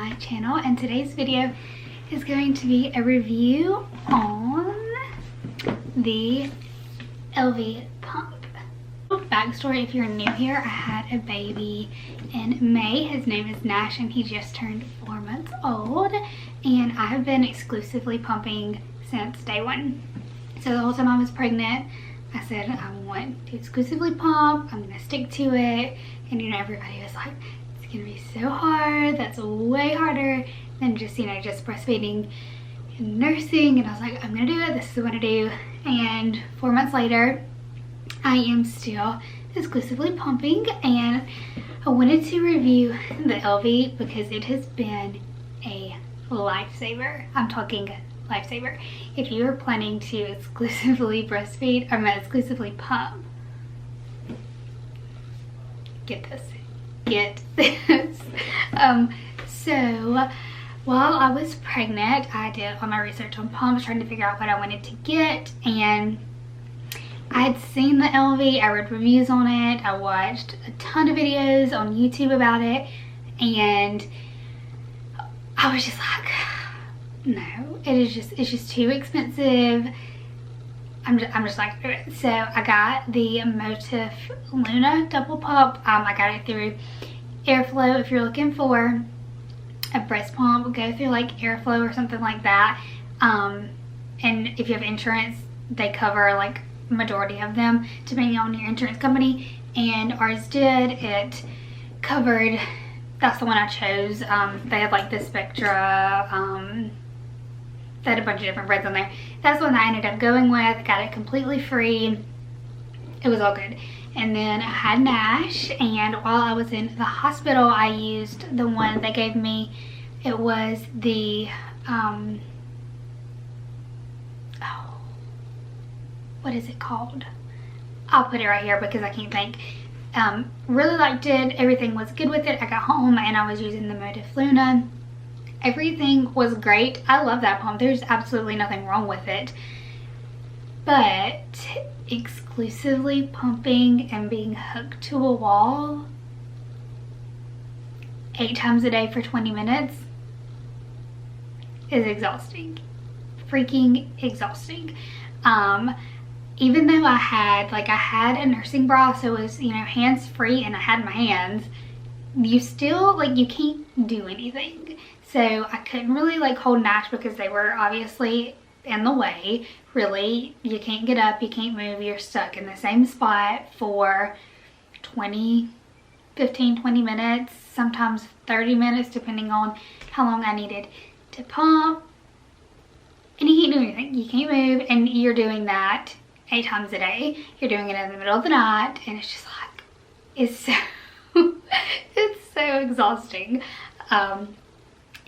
my channel, and today's video is going to be a review on the Elvie pump. Backstory, if you're new here, I had a baby in May. His name is Nash and he just turned 4 months old, and I have been exclusively pumping since day one. So the whole time I was pregnant, I said I want to exclusively pump, I'm gonna stick to it. And you know, everybody was like, it's gonna be so hard, that's way harder than just, you know, just breastfeeding and nursing. And I was like, I'm gonna do it, this is what I do. And 4 months later, I am still exclusively pumping, and I wanted to review the Elvie because it has been a lifesaver. I'm talking lifesaver. If you are planning to exclusively breastfeed, or exclusively pump, get this. So while I was pregnant, I did all my research on pumps, trying to figure out what I wanted to get, and I had seen the Elvie, I read reviews on it, I watched a ton of videos on YouTube about it, and I was just like, no, it's just too expensive. I'm just like, so I got the Motif Luna double pump. I got it through Airflow. If you're looking for a breast pump, go through like Airflow or something like that. And if you have insurance, they cover like majority of them depending on your insurance company, and ours did. It covered, that's the one I chose. They had like the Spectra, they had a bunch of different brands on there. That's the one that I ended up going with. Got it completely free. It was all good. And then I had Nash, and while I was in the hospital, I used the one they gave me. It was the what is it called? I'll put it right here because I can't think. Really liked it. Everything was good with it. I got home and I was using the Motif Luna. Everything was great. I love that pump. There's absolutely nothing wrong with it. But exclusively pumping and being hooked to a wall 8 times a day for 20 minutes is exhausting. Freaking exhausting. Even though I had a nursing bra, so it was, you know, hands free, and I had my hands, you still, like, you can't do anything. So I couldn't really like hold Nash because they were obviously in the way. Really, you can't get up, you can't move, you're stuck in the same spot for 15, 20 minutes, sometimes 30 minutes, depending on how long I needed to pump. And you can't do anything, you can't move, and you're doing that 8 times a day. You're doing it in the middle of the night, and it's just like, it's so it's so exhausting.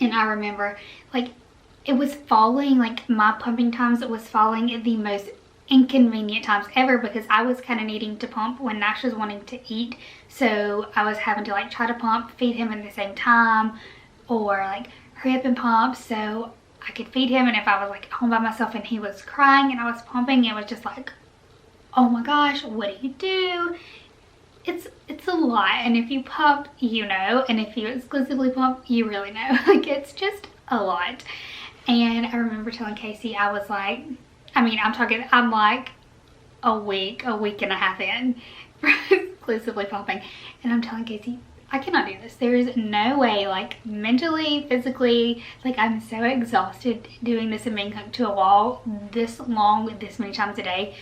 And I remember, like, it was falling, like, my pumping times, it was falling at the most inconvenient times ever because I was kind of needing to pump when Nash was wanting to eat. So I was having to, like, try to pump, feed him at the same time, or, like, hurry up and pump so I could feed him. And if I was, like, home by myself and he was crying and I was pumping, it was just like, oh my gosh, what do you do? It's a lot, and if you pump, you know, and if you exclusively pump, you really know. Like, it's just a lot. And I remember telling Casey, I was like, I'm like a week and a half in for exclusively pumping, and I'm telling Casey, I cannot do this. There is no way, like, mentally, physically, like, I'm so exhausted doing this and being hooked to a wall this long, this many times a day.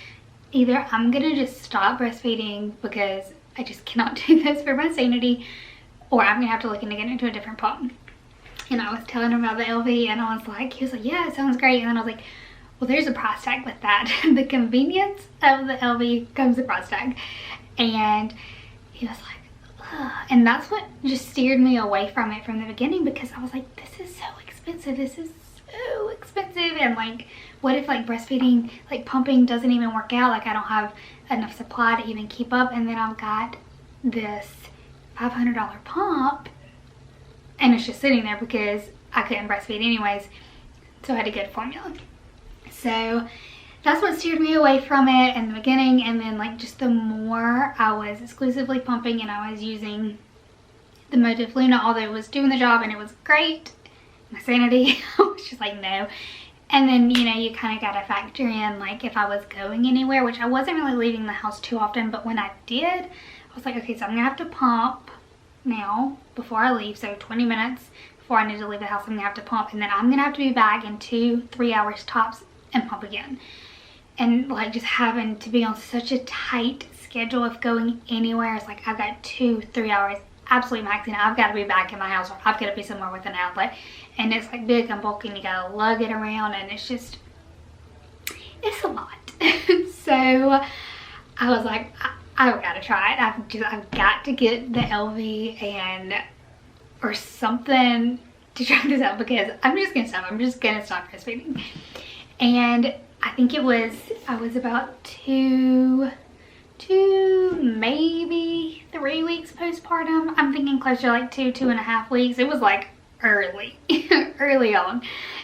Either I'm gonna just stop breastfeeding because I just cannot do this for my sanity, or I'm gonna have to look into getting into a different pump. And I was telling him about the Elvie, and I was like, he was like, yeah, it sounds great. And then I was like, well, there's a price tag with that. The convenience of the Elvie comes with a price tag. And he was like, ugh. And that's what just steered me away from it from the beginning, because I was like, this is so expensive. This is so expensive. And like, what if like breastfeeding, like pumping doesn't even work out? Like, I don't have enough supply to even keep up. And then I've got this $500 pump, and it's just sitting there because I couldn't breastfeed anyways, so I had to get a formula. So that's what steered me away from it in the beginning. And then, like, just the more I was exclusively pumping and I was using the Modifluna, although it was doing the job and it was great, my sanity was just like, no. And then, you know, you kind of got to factor in, like, if I was going anywhere, which I wasn't really leaving the house too often, but when I did, I was like, okay, so I'm going to have to pump now before I leave. So 20 minutes before I need to leave the house, I'm going to have to pump. And then I'm going to have to be back in 2-3 hours tops and pump again. And, like, just having to be on such a tight schedule of going anywhere. It's like, I've got 2-3 hours absolutely maxing out. I've got to be back in my house, or I've got to be somewhere with an outlet. And it's like big and bulky and you gotta lug it around, and it's just, it's a lot. So I was like, I've got to try it. I've got to get the Elvie or something to try this out, because I'm just gonna stop breastfeeding. And I think I was about 2 maybe 3 weeks postpartum. I'm thinking closer to like 2.5 weeks. It was like early on,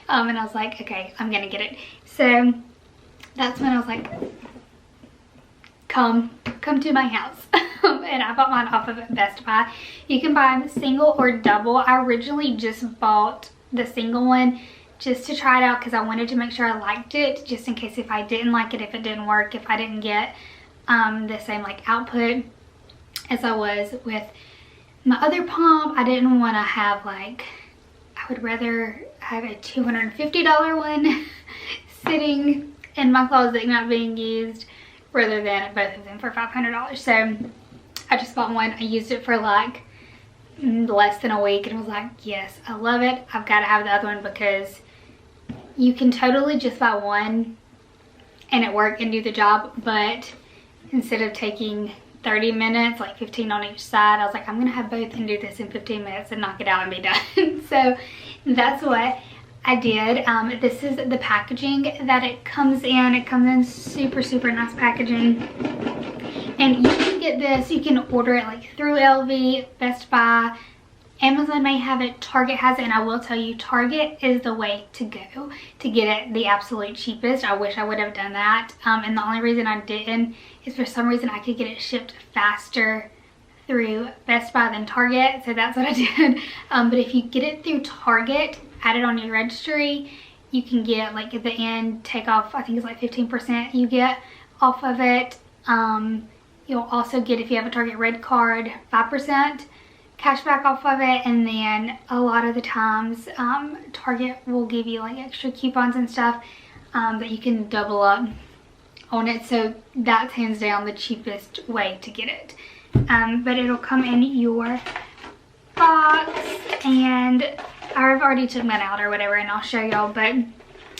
and I was like, okay, I'm gonna get it. So that's when I was like, come to my house. And I bought mine off of Best Buy. You can buy them single or double. I originally just bought the single one just to try it out, because I wanted to make sure I liked it, just in case if I didn't like it, if it didn't work, if I didn't get the same like output as I was with my other pump. I didn't want to have, like, I would rather have a $250 one sitting in my closet not being used, rather than both of them for $500. So I just bought one. I used it for like less than a week and was like, yes, I love it. I've got to have the other one, because you can totally just buy one and it work and do the job, but instead of taking 30 minutes, like 15 on each side, I was like, I'm gonna have both and do this in 15 minutes and knock it out and be done. So that's what I did. This is the packaging that it comes in. It comes in super nice packaging. And you can get this, you can order it like through Elvie, Best Buy, Amazon may have it, Target has it, and I will tell you, Target is the way to go to get it the absolute cheapest. I wish I would have done that. And the only reason I didn't is for some reason I could get it shipped faster through Best Buy than Target, so that's what I did. But if you get it through Target, add it on your registry, you can get, like, at the end, take off, I think it's like 15% you get off of it. You'll also get, if you have a Target Red card, 5% cash back off of it. And then a lot of the times Target will give you like extra coupons and stuff that you can double up on it. So that's hands down the cheapest way to get it. But it'll come in your box, and I've already took mine out or whatever, and I'll show y'all, but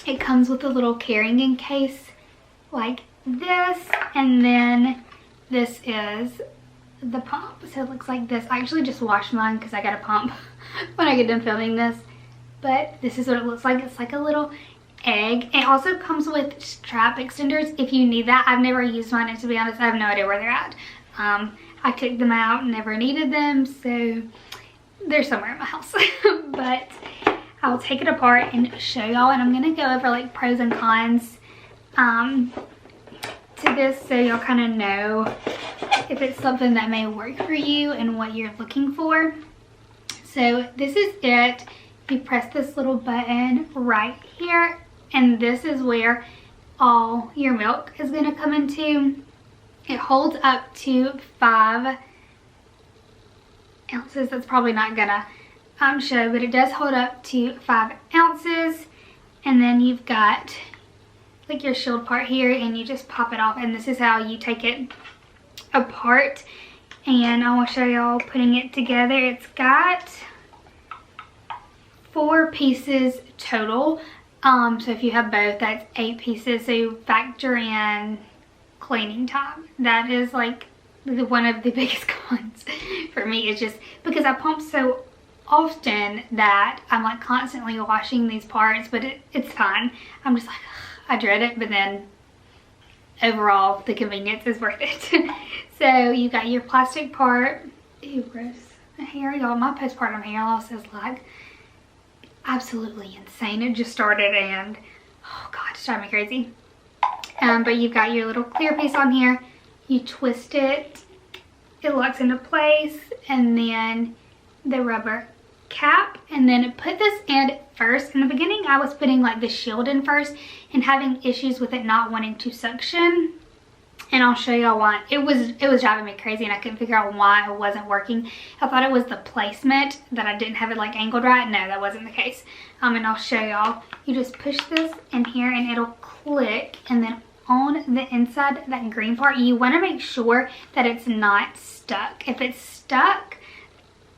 it comes with a little carrying case like this, and then this is the pump. So it looks like this. I actually just washed mine because I got a pump when I get done filming this, but this is what it looks like. It's like a little egg. It also comes with strap extenders if you need that. I've never used mine, and to be honest, I have no idea where they're at. I took them out, never needed them, so they're somewhere in my house. But I'll take it apart and show y'all, and I'm gonna go over like pros and cons to this, so y'all kind of know if it's something that may work for you and what you're looking for. So this is it. You press this little button right here, and this is where all your milk is going to come into. It holds up to 5 ounces. That's probably not gonna show, but it does hold up to 5 ounces. And then you've got like your shield part here, and you just pop it off, and this is how you take it apart. And I will show y'all putting it together. It's got 4 pieces total. So if you have both, that's 8 pieces. So you factor in cleaning time. That is like one of the biggest cons for me. It's just because I pump so often that I'm like constantly washing these parts, but it's fine. I'm just like, I dread it, but then overall the convenience is worth it. So you got your plastic part. Ew, gross. Hair, y'all. My postpartum hair loss is like absolutely insane. It just started, and oh god, it's driving me crazy. But you've got your little clear piece on here. You twist it, it locks into place, and then the rubber cap and then put this in first. In the beginning I was putting like the shield in first and having issues with it not wanting to suction, and I'll show y'all why. It was driving me crazy and I couldn't figure out why it wasn't working. I thought it was the placement that I didn't have it like angled right. No, that wasn't the case. And I'll show y'all. You just push this in here and it'll click, and then on the inside, that green part, you want to make sure that it's not stuck. If it's stuck,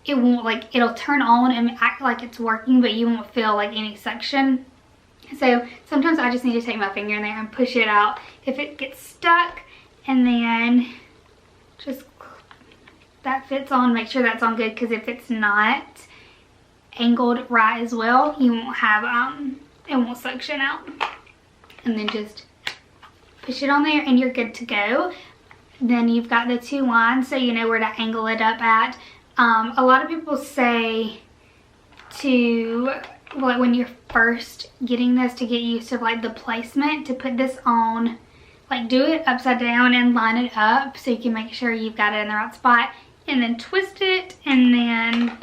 it won't, like, it'll turn on and act like it's working, but you won't feel like any suction. So sometimes I just need to take my finger in there and push it out if it gets stuck, and then just that fits on. Make sure that's on good, because if it's not angled right as well, you won't have it won't suction out. And then just push it on there and you're good to go. Then you've got the two lines, so you know where to angle it up at. A lot of people say to, like, when you're first getting this, to get used to like the placement, to put this on, like, do it upside down and line it up so you can make sure you've got it in the right spot, and then twist it and then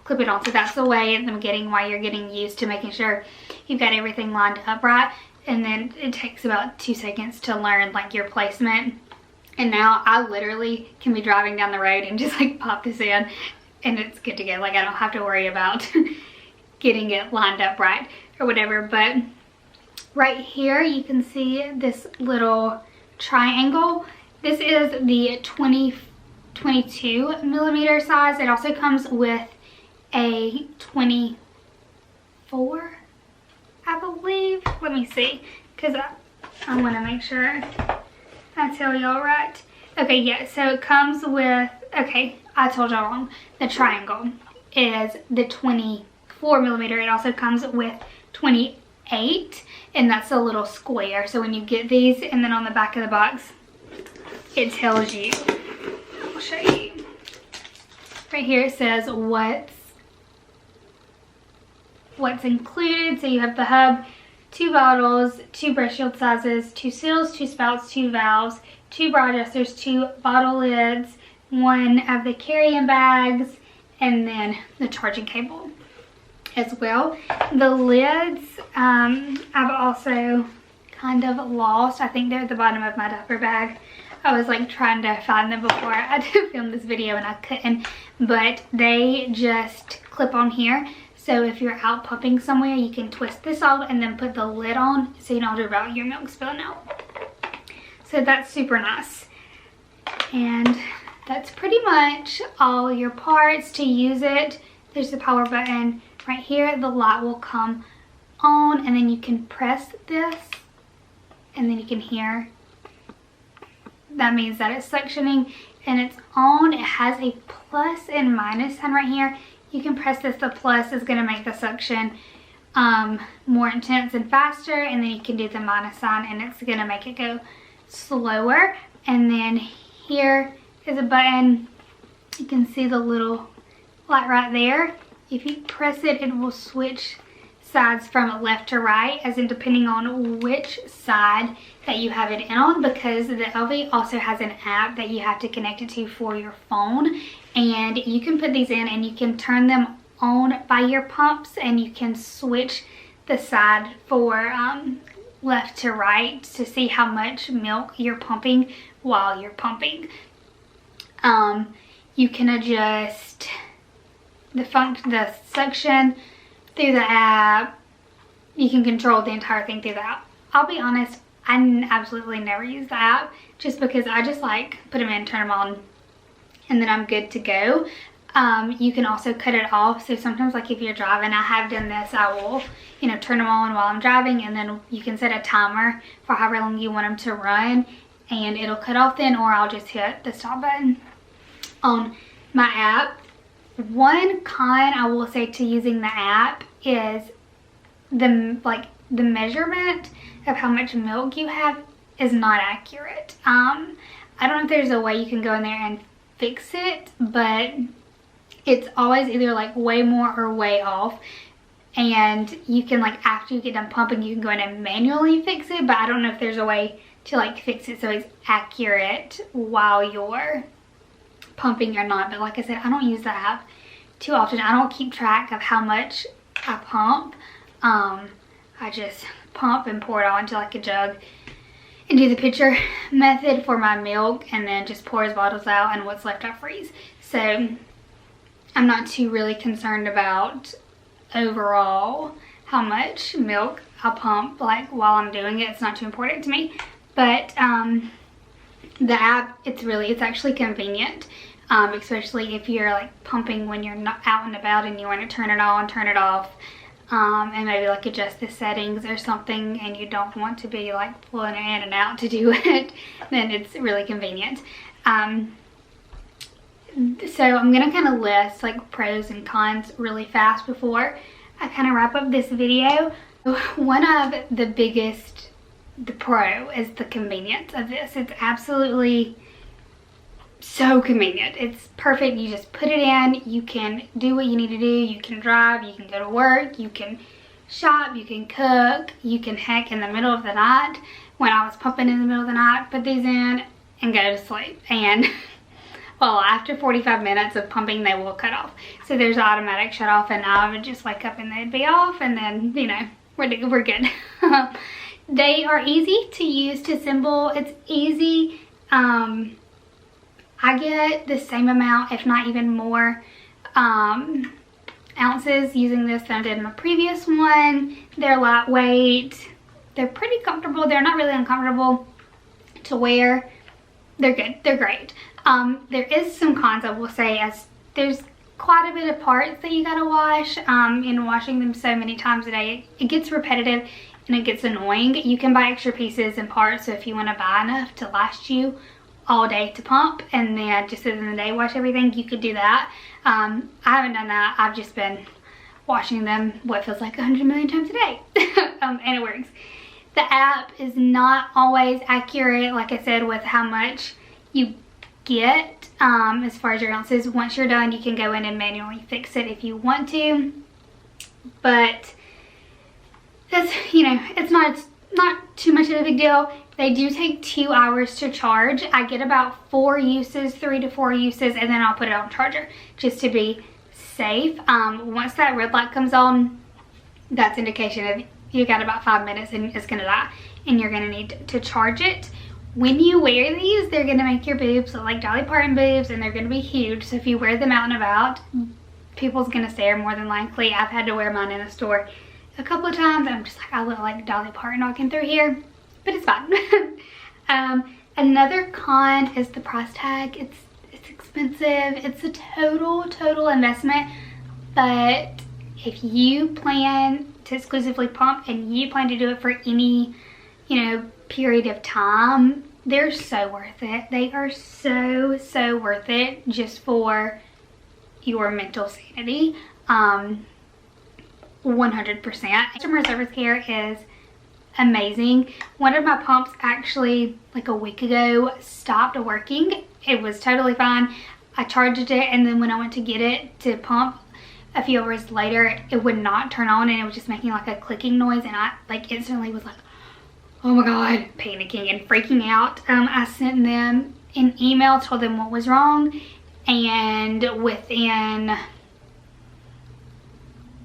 clip it on. So that's the way I'm getting, why you're getting used to making sure you've got everything lined up right. And then it takes about 2 seconds to learn like your placement. And now I literally can be driving down the road and just like pop this in and it's good to go. Like, I don't have to worry about getting it lined up right or whatever. But right here you can see this little triangle. This is the 22 millimeter size. It also comes with a 24, I believe. Let me see, because I want to make sure I tell y'all right. Okay, yeah, so it comes with, okay, I told y'all wrong. The triangle is the 24 millimeter. It also comes with 28, and that's a little square. So when you get these, and then on the back of the box, it tells you, I'll show you. Right here it says what's included. So you have the hub, 2 bottles, 2 breast shield sizes, 2 seals, 2 spouts, 2 valves, 2 bra adjusters, 2 bottle lids, 1 of the carry-in bags, and then the charging cable as well. The lids, I've also kind of lost. I think they're at the bottom of my diaper bag. I was like trying to find them before I had to film this video and I couldn't, but they just clip on here. So if you're out pumping somewhere, you can twist this off and then put the lid on so you don't worry about your milk spilling out. So that's super nice. And that's pretty much all your parts to use it. There's the power button right here. The light will come on and then you can press this and then you can hear. That means that it's suctioning and it's on. It has a plus and minus sign right here. You can press this. The plus is going to make the suction more intense and faster, and then you can do the minus sign and it's going to make it go slower. And then here is a button. You can see the little light right there. If you press it, it will switch sides from left to right, as in depending on which side that you have it in on, because the Elvie also has an app that you have to connect it to for your phone, and you can put these in and you can turn them on by your pumps and you can switch the side for left to right to see how much milk you're pumping while you're pumping. You can adjust the suction through the app. You can control the entire thing through the app. I'll be honest, I absolutely never use the app just because I just like put them in, turn them on, and then I'm good to go. You can also cut it off. So sometimes, like if you're driving, I have done this, I will, you know, turn them on while I'm driving, and then you can set a timer for however long you want them to run and it'll cut off then, or I'll just hit the stop button on my app. One con I will say to using the app is the measurement of how much milk you have is not accurate. I don't know if there's a way you can go in there and fix it, but it's always either like way more or way off. And you can, like, after you get done pumping, you can go in and manually fix it, but I don't know if there's a way to like fix it so it's accurate while you're pumping or not. But like I said, I don't use the app too often. I don't keep track of how much I pump. I just pump and pour it all into like a jug and do the pitcher method for my milk, and then just pour his bottles out, and what's left I freeze. So I'm not too really concerned about overall how much milk I pump like while I'm doing it. It's not too important to me. But the app, it's actually convenient, especially if you're like pumping when you're not out and about and you want to turn it on, turn it off, and maybe like adjust the settings or something, and you don't want to be like pulling it in and out to do it. Then it's really convenient. So I'm gonna kind of list like pros and cons really fast before I kind of wrap up this video. One of the biggest, the pro, is the convenience of this. It's absolutely so convenient. It's perfect. You just put it in, you can do what you need to do, you can drive, you can go to work, you can shop, you can cook, you can, heck, in the middle of the night, when I was pumping in the middle of the night, put these in and go to sleep. And well, after 45 minutes of pumping, they will cut off. So there's an automatic shut off, and I would just wake up and they'd be off, and then, you know, we're good. They are easy to use, to assemble. It's easy. I get the same amount, if not even more, ounces using this than I did in my previous one. They're lightweight. They're pretty comfortable. They're not really uncomfortable to wear. They're good. They're great. There is some cons, I will say, as there's quite a bit of parts that you gotta wash. In washing them so many times a day, it gets repetitive and it gets annoying. You can buy extra pieces and parts, so if you want to buy enough to last you all day to pump, and then just in the day wash everything, you could do that. I haven't done that. I've just been washing them what feels like 100 million times a day. And it works. The app is not always accurate, like I said, with how much you get as far as your ounces. Once you're done, you can go in and manually fix it if you want to, but that's, you know, it's not too much of a big deal. They do take 2 hours to charge. I get about 4 uses, 3 to 4 uses, and then I'll put it on charger just to be safe. Once that red light comes on, that's indication of you got about 5 minutes and it's gonna die, and you're gonna need to charge it. When you wear these, they're gonna make your boobs look like Dolly Parton boobs, and they're gonna be huge. So if you wear them out and about, people's gonna stare more than likely. I've had to wear mine in a store a couple of times, and I'm just like, I look like Dolly Parton walking through here, but it's fine. Another con is the price tag. It's expensive. It's a total investment, but if you plan to exclusively pump and you plan to do it for any, you know, period of time, they're so worth it. They are so worth it, just for your mental sanity. 100%. Customer service care is amazing. One of my pumps actually, like a week ago, stopped working. It was totally fine. I charged it, and then when I went to get it to pump a few hours later, it would not turn on, and it was just making like a clicking noise, and I like instantly was like, oh my god, panicking and freaking out. I sent them an email, told them what was wrong, and within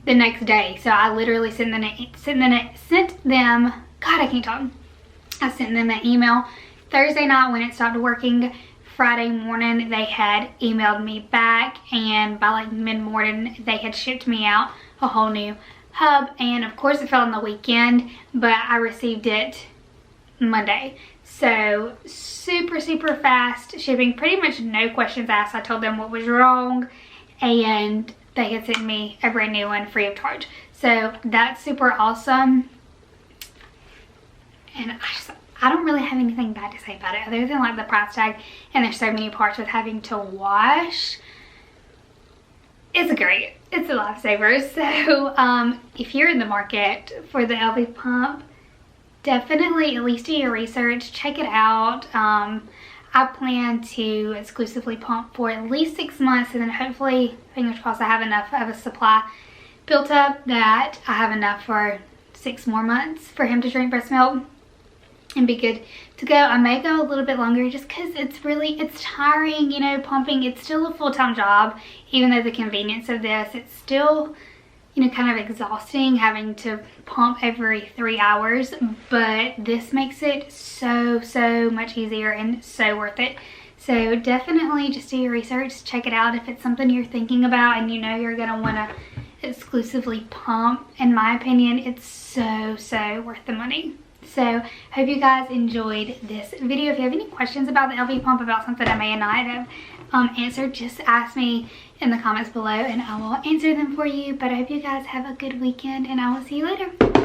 the next day, so I literally sent them, God, I can't talk. I sent them an email Thursday night when it stopped working. Friday morning, they had emailed me back, and by like mid-morning, they had shipped me out a whole new hub. And of course it fell on the weekend, but I received it Monday. So super fast shipping, pretty much no questions asked. I told them what was wrong, and they had sent me a brand new one free of charge. So that's super awesome. And I don't really have anything bad to say about it, other than like the price tag, and there's so many parts with having to wash. It's great. It's a lifesaver. So if you're in the market for the Elvie pump, definitely at least do your research, check it out. I plan to exclusively pump for at least 6 months, and then hopefully, fingers crossed, I have enough of a supply built up that I have enough for 6 more months for him to drink breast milk. and be good to go. I may go a little bit longer just because it's tiring, you know, pumping. It's still a full-time job, even though the convenience of this, it's still, you know, kind of exhausting having to pump every 3 hours, but this makes it so much easier and so worth it. So definitely just do your research, check it out if it's something you're thinking about and you know you're gonna wanna exclusively pump. In my opinion, it's so worth the money. So hope you guys enjoyed this video. If you have any questions about the Elvie pump, about something I may not have answered, just ask me in the comments below and I will answer them for you. But I hope you guys have a good weekend and I will see you later.